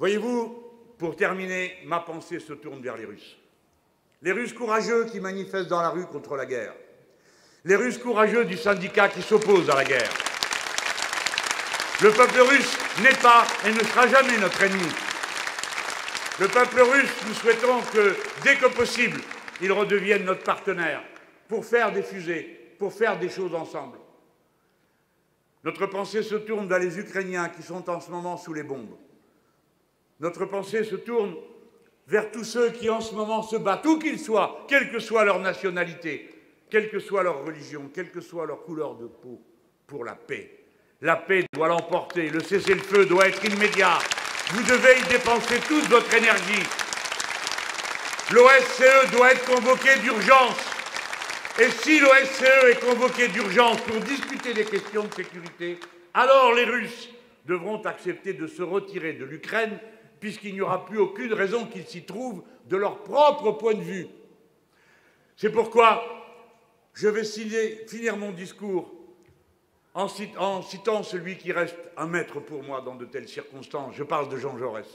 Voyez-vous, pour terminer, ma pensée se tourne vers les Russes. Les Russes courageux qui manifestent dans la rue contre la guerre. Les Russes courageux du syndicat qui s'opposent à la guerre. Le peuple russe n'est pas et ne sera jamais notre ennemi. Le peuple russe, nous souhaitons que, dès que possible, il redevienne notre partenaire pour faire des fusées, pour faire des choses ensemble. Notre pensée se tourne vers les Ukrainiens qui sont en ce moment sous les bombes. Notre pensée se tourne vers tous ceux qui en ce moment se battent, où qu'ils soient, quelle que soit leur nationalité, quelle que soit leur religion, quelle que soit leur couleur de peau, pour la paix. La paix doit l'emporter, le cessez-le-feu doit être immédiat. Vous devez y dépenser toute votre énergie. L'OSCE doit être convoqué d'urgence. Et si l'OSCE est convoqué d'urgence pour discuter des questions de sécurité, alors les Russes devront accepter de se retirer de l'Ukraine, puisqu'il n'y aura plus aucune raison qu'ils s'y trouvent de leur propre point de vue. C'est pourquoi je vais finir mon discours en citant celui qui reste un maître pour moi dans de telles circonstances. Je parle de Jean Jaurès.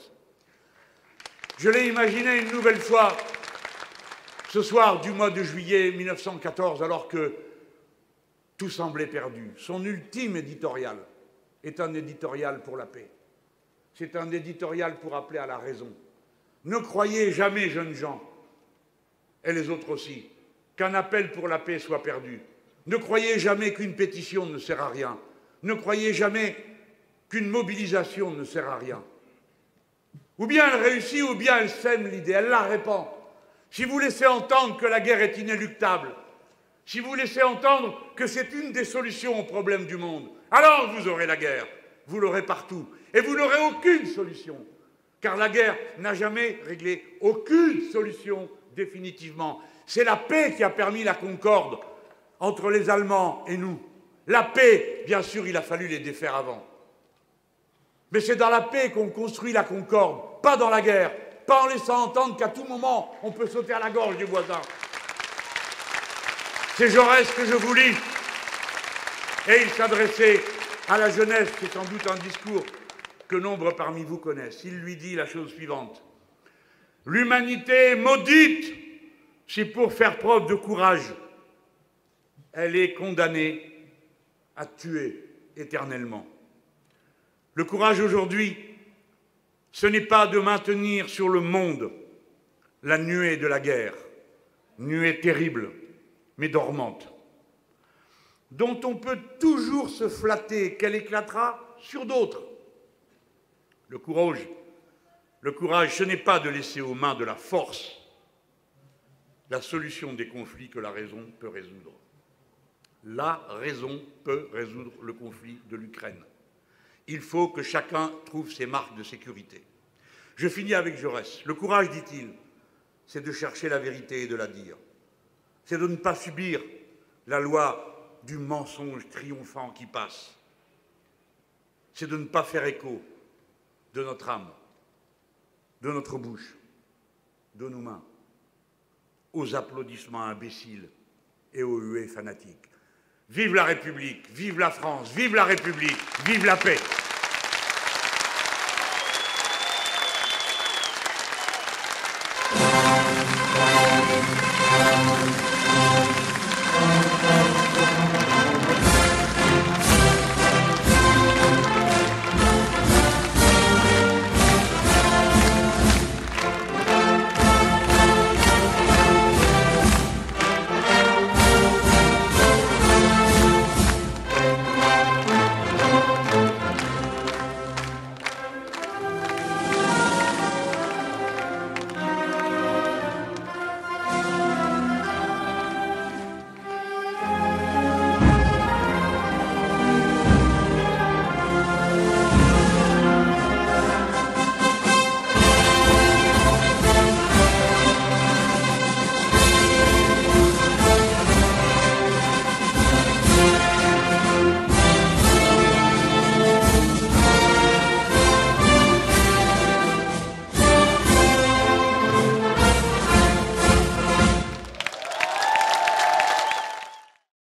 Je l'ai imaginé une nouvelle fois ce soir du mois de juillet 1914, alors que tout semblait perdu. Son ultime éditorial est un éditorial pour la paix. C'est un éditorial pour appeler à la raison. Ne croyez jamais, jeunes gens, et les autres aussi, qu'un appel pour la paix soit perdu. Ne croyez jamais qu'une pétition ne sert à rien. Ne croyez jamais qu'une mobilisation ne sert à rien. Ou bien elle réussit, ou bien elle sème l'idée, elle la répand. Si vous laissez entendre que la guerre est inéluctable, si vous laissez entendre que c'est une des solutions aux problèmes du monde, alors vous aurez la guerre. Vous l'aurez partout. Et vous n'aurez aucune solution. Car la guerre n'a jamais réglé aucune solution définitivement. C'est la paix qui a permis la concorde entre les Allemands et nous. La paix, bien sûr, il a fallu les défaire avant. Mais c'est dans la paix qu'on construit la concorde, pas dans la guerre, pas en laissant entendre qu'à tout moment, on peut sauter à la gorge du voisin. C'est Jaurès que je vous lis. Et il s'adressait à la jeunesse, c'est sans doute un discours que nombre parmi vous connaissent. Il lui dit la chose suivante. L'humanité est maudite si pour faire preuve de courage, elle est condamnée à tuer éternellement. Le courage aujourd'hui, ce n'est pas de maintenir sur le monde la nuée de la guerre, nuée terrible, mais dormante, dont on peut toujours se flatter qu'elle éclatera sur d'autres. Le courage, ce n'est pas de laisser aux mains de la force la solution des conflits que la raison peut résoudre. La raison peut résoudre le conflit de l'Ukraine. Il faut que chacun trouve ses marques de sécurité. Je finis avec Jaurès. Le courage, dit-il, c'est de chercher la vérité et de la dire. C'est de ne pas subir la loi du mensonge triomphant qui passe. C'est de ne pas faire écho de notre âme, de notre bouche, de nos mains, aux applaudissements imbéciles et aux huées fanatiques. Vive la République, vive la France, vive la République, vive la paix.